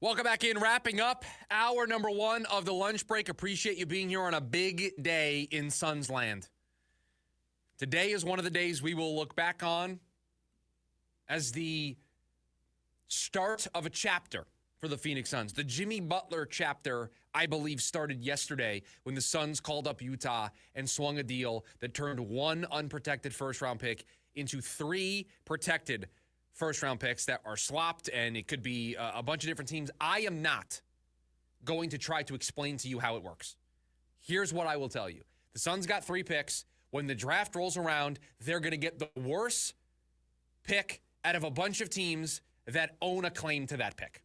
Welcome back in. Wrapping up hour number one of the lunch break. Appreciate you being here on a big day in Suns land. Today is one of the days we will look back on as the start of a chapter for the Phoenix Suns. The Jimmy Butler chapter, I believe, started yesterday when the Suns called up Utah and swung a deal that turned one unprotected first-round pick into three protected first-round picks that are swapped, and it could be a bunch of different teams. I am not going to try to explain to you how it works. Here's what I will tell you. The Suns got three picks. When the draft rolls around, they're going to get the worst pick out of a bunch of teams that own a claim to that pick.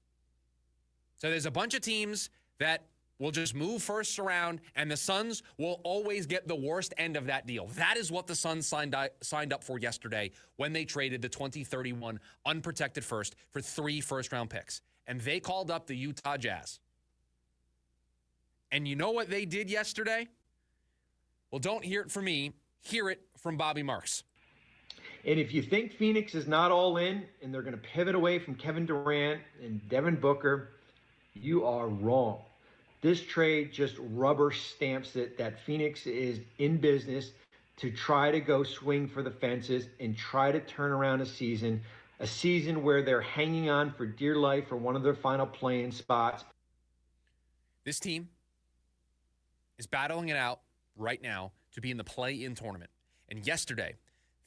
So there's a bunch of teams that will just move first around, and the Suns will always get the worst end of that deal. That is what the Suns signed up for yesterday when they traded the 2031 unprotected first for three first-round picks. And they called up the Utah Jazz. And you know what they did yesterday? Well, don't hear it from me. Hear it from Bobby Marks. And if you think Phoenix is not all in and they're going to pivot away from Kevin Durant and Devin Booker, you are wrong. This trade just rubber stamps it that Phoenix is in business to try to go swing for the fences and try to turn around a season where they're hanging on for dear life for one of their final play-in spots. This team is battling it out right now to be in the play-in tournament. And yesterday,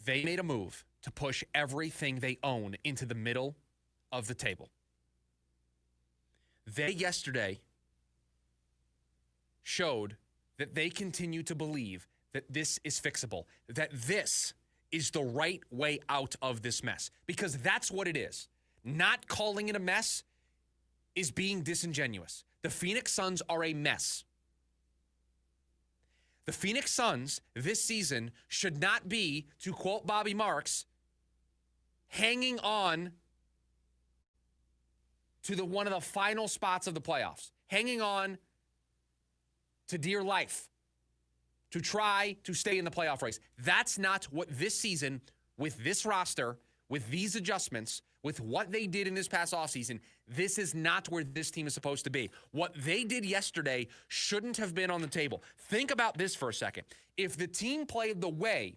they made a move to push everything they own into the middle of the table. They yesterday showed that they continue to believe that this is fixable, that this is the right way out of this mess, because that's what it is. Not calling it a mess is being disingenuous. The Phoenix Suns are a mess. The Phoenix Suns this season should not be, to quote Bobby Marks, hanging on to one of the final spots of the playoffs, hanging on to dear life, to try to stay in the playoff race. That's not what this season, with this roster, with these adjustments, with what they did in this past offseason, this is not where this team is supposed to be. What they did yesterday shouldn't have been on the table. Think about this for a second. If the team played the way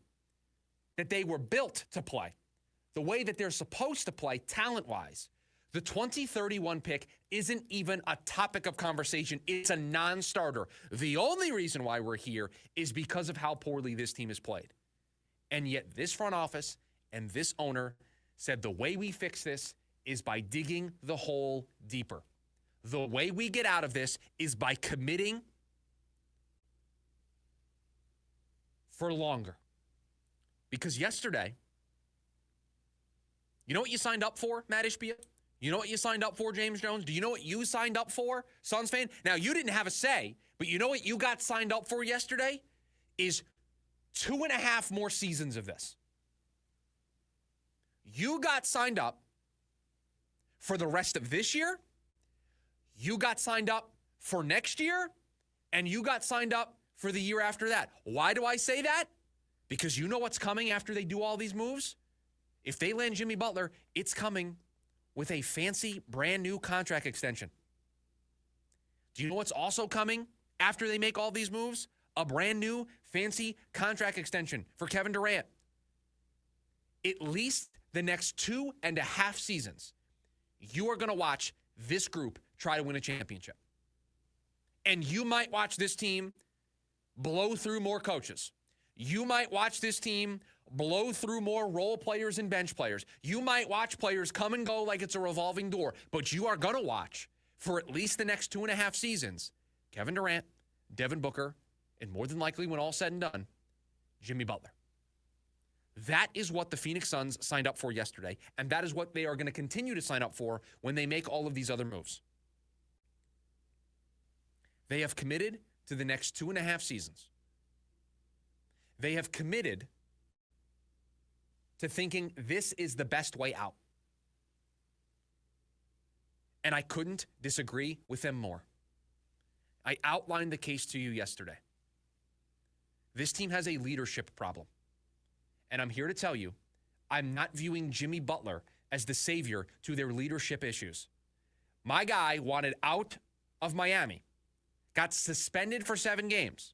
that they were built to play, the way that they're supposed to play talent-wise, the 2031 pick isn't even a topic of conversation. It's a non-starter. The only reason why we're here is because of how poorly this team has played. And yet this front office and this owner said the way we fix this is by digging the hole deeper. The way we get out of this is by committing for longer. Because yesterday, you know what you signed up for, Matt Ishbia? You know what you signed up for, James Jones? Do you know what you signed up for, Suns fan? Now, you didn't have a say, but you know what you got signed up for yesterday? Is 2.5 more seasons of this. You got signed up for the rest of this year, you got signed up for next year, and you got signed up for the year after that. Why do I say that? Because you know what's coming after they do all these moves? If they land Jimmy Butler, it's coming with a fancy brand new contract extension. Do you know what's also coming after they make all these moves? A brand new fancy contract extension for Kevin Durant. At least the next 2.5 seasons, you are going to watch this group try to win a championship. And you might watch this team blow through more coaches. You might watch this team blow through more role players and bench players. You might watch players come and go like it's a revolving door, but you are going to watch for at least the next 2.5 seasons, Kevin Durant, Devin Booker, and more than likely, when all said and done, Jimmy Butler. That is what the Phoenix Suns signed up for yesterday, and that is what they are going to continue to sign up for when they make all of these other moves. They have committed to the next 2.5 seasons. They have committed to thinking this is the best way out. And I couldn't disagree with them more. I outlined the case to you yesterday. This team has a leadership problem. And I'm here to tell you, I'm not viewing Jimmy Butler as the savior to their leadership issues. My guy wanted out of Miami, got suspended for 7 games,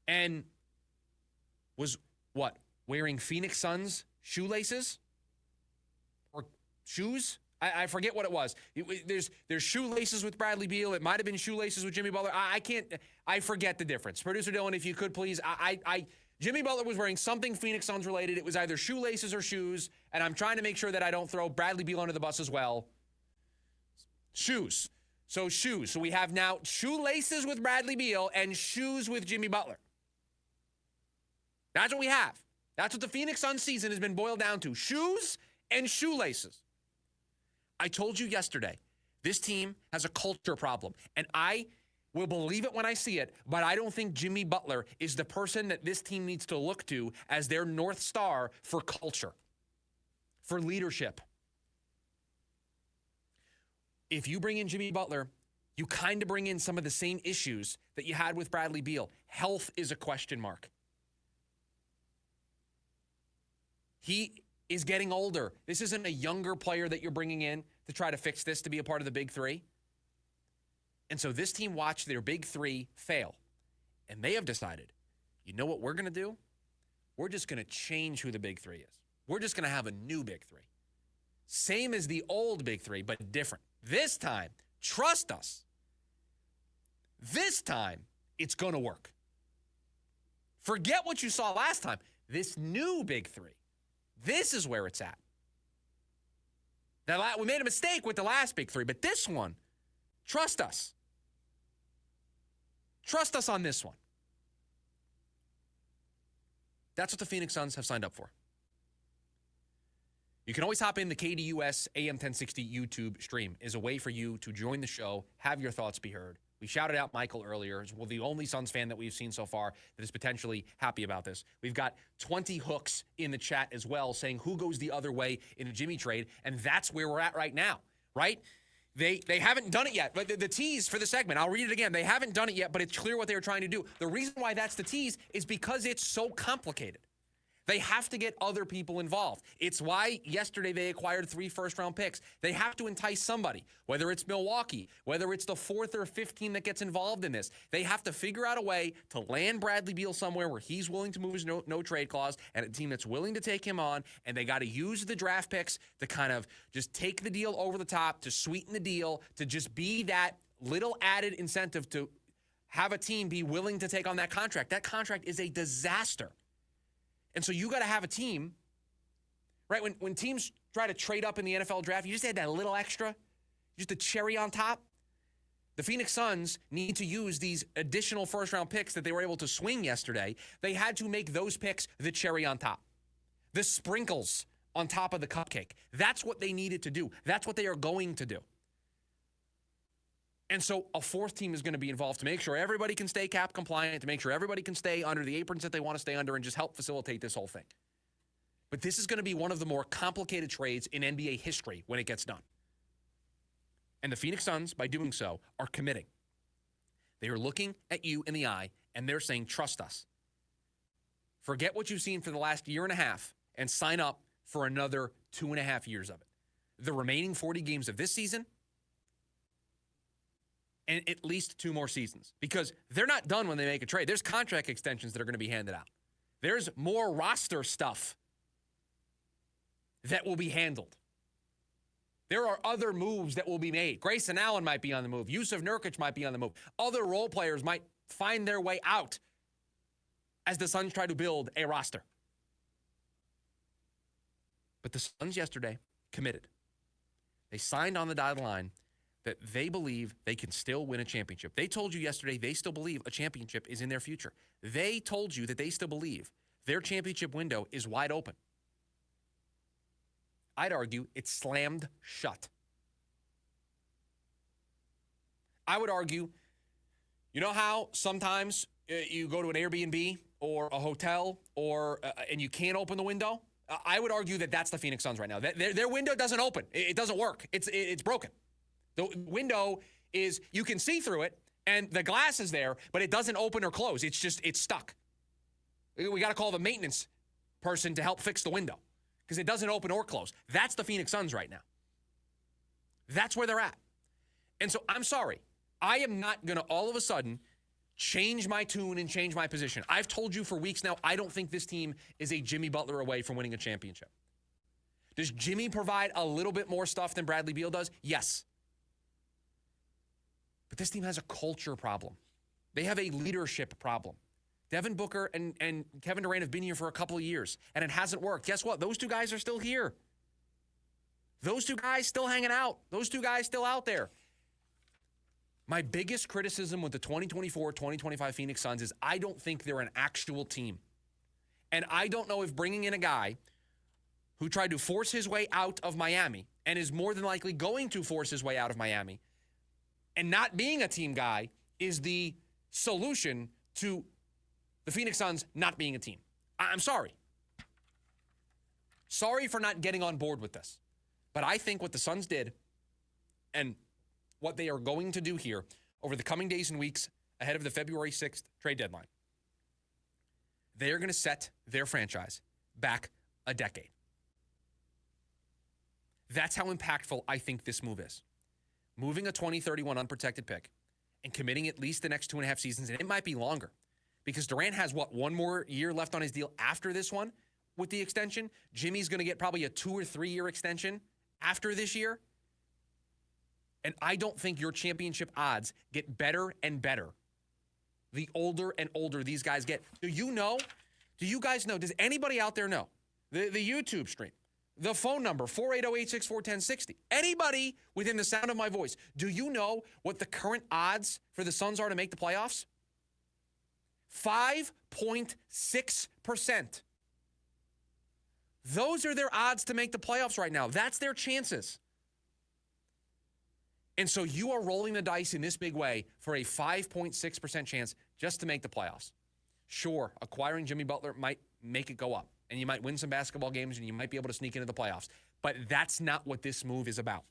and was, wearing Phoenix Suns shoelaces? Or shoes? I forget what it was. There's shoelaces with Bradley Beal. It might have been shoelaces with Jimmy Butler. I forget the difference. Producer Dylan, if you could please. Jimmy Butler was wearing something Phoenix Suns related. It was either shoelaces or shoes, and I'm trying to make sure that I don't throw Bradley Beal under the bus as well. Shoes. So shoes. So we have now shoelaces with Bradley Beal and shoes with Jimmy Butler. That's what we have. That's what the Phoenix Suns season has been boiled down to. Shoes and shoelaces. I told you yesterday, this team has a culture problem, and I will believe it when I see it, but I don't think Jimmy Butler is the person that this team needs to look to as their North Star for culture, for leadership. If you bring in Jimmy Butler, you kind of bring in some of the same issues that you had with Bradley Beal. Health is a question mark. He is getting older. This isn't a younger player that you're bringing in to try to fix this, to be a part of the big three. And so this team watched their big three fail. And they have decided, you know what we're going to do? We're just going to change who the big three is. We're just going to have a new big three. Same as the old big three, but different. This time, trust us. This time, it's going to work. Forget what you saw last time. This new big three. This is where it's at. Now, we made a mistake with the last big three, but this one, trust us. Trust us on this one. That's what the Phoenix Suns have signed up for. You can always hop in the KDUS AM 1060 YouTube stream is a way for you to join the show, have your thoughts be heard. We shouted out Michael earlier as well, the only Suns fan that we've seen so far that is potentially happy about this. We've got 20 hooks in the chat as well saying who goes the other way in a Jimmy trade, and that's where we're at right now, right? They haven't done it yet, but the tease for the segment, I'll read it again. They haven't done it yet, but it's clear what they were trying to do. The reason why that's the tease is because it's so complicated. They have to get other people involved. It's why yesterday they acquired 3 first-round picks. They have to entice somebody, whether it's Milwaukee, whether it's the 4th or 5th team that gets involved in this. They have to figure out a way to land Bradley Beal somewhere where he's willing to move his no-trade clause and a team that's willing to take him on, and they got to use the draft picks to kind of just take the deal over the top, to sweeten the deal, to just be that little added incentive to have a team be willing to take on that contract. That contract is a disaster. And so you got to have a team, right? When teams try to trade up in the NFL draft, you just add that little extra, just a cherry on top. The Phoenix Suns need to use these additional first-round picks that they were able to swing yesterday. They had to make those picks the cherry on top, the sprinkles on top of the cupcake. That's what they needed to do. That's what they are going to do. And so a 4th team is going to be involved to make sure everybody can stay cap compliant, to make sure everybody can stay under the aprons that they want to stay under and just help facilitate this whole thing. But this is going to be one of the more complicated trades in NBA history when it gets done. And the Phoenix Suns, by doing so, are committing. They are looking at you in the eye, and they're saying, trust us. Forget what you've seen for the last year and a half and sign up for another 2.5 years of it. The remaining 40 games of this season, and at least 2 more seasons, because they're not done when they make a trade. There's contract extensions that are going to be handed out. There's more roster stuff that will be handled. There are other moves that will be made. Grayson Allen might be on the move. Yusuf Nurkic might be on the move. Other role players might find their way out as the Suns try to build a roster. But the Suns yesterday committed. They signed on the dotted line that they believe they can still win a championship. They told you yesterday they still believe a championship is in their future. They told you that they still believe their championship window is wide open. I'd argue it's slammed shut. I would argue, you know how sometimes you go to an Airbnb or a hotel and you can't open the window? I would argue that that's the Phoenix Suns right now. Their window doesn't open. It doesn't work. It's broken. The window is, you can see through it, and the glass is there, but it doesn't open or close. It's stuck. We got to call the maintenance person to help fix the window because it doesn't open or close. That's the Phoenix Suns right now. That's where they're at. And so I'm sorry. I am not going to all of a sudden change my tune and change my position. I've told you for weeks now, I don't think this team is a Jimmy Butler away from winning a championship. Does Jimmy provide a little bit more stuff than Bradley Beal does? Yes. But this team has a culture problem. They have a leadership problem. Devin Booker and Kevin Durant have been here for a couple of years, and it hasn't worked. Guess what? Those two guys are still here. Those two guys still hanging out. Those two guys still out there. My biggest criticism with the 2024-2025 Phoenix Suns is I don't think they're an actual team. And I don't know if bringing in a guy who tried to force his way out of Miami and is more than likely going to force his way out of Miami and not being a team guy is the solution to the Phoenix Suns not being a team. I'm sorry. Sorry for not getting on board with this. But I think what the Suns did and what they are going to do here over the coming days and weeks ahead of the February 6th trade deadline, they are going to set their franchise back a decade. That's how impactful I think this move is. Moving a 2031 unprotected pick and committing at least the next 2.5 seasons, and it might be longer because Durant has, one more year left on his deal after this one with the extension. Jimmy's going to get probably a 2 or 3 year extension after this year. And I don't think your championship odds get better and better the older and older these guys get. Do you guys know, does anybody out there know? The YouTube stream, the phone number, 480-864-1060. Anybody within the sound of my voice, do you know what the current odds for the Suns are to make the playoffs? 5.6%. Those are their odds to make the playoffs right now. That's their chances. And so you are rolling the dice in this big way for a 5.6% chance just to make the playoffs. Sure, acquiring Jimmy Butler might make it go up, and you might win some basketball games, and you might be able to sneak into the playoffs. But that's not what this move is about.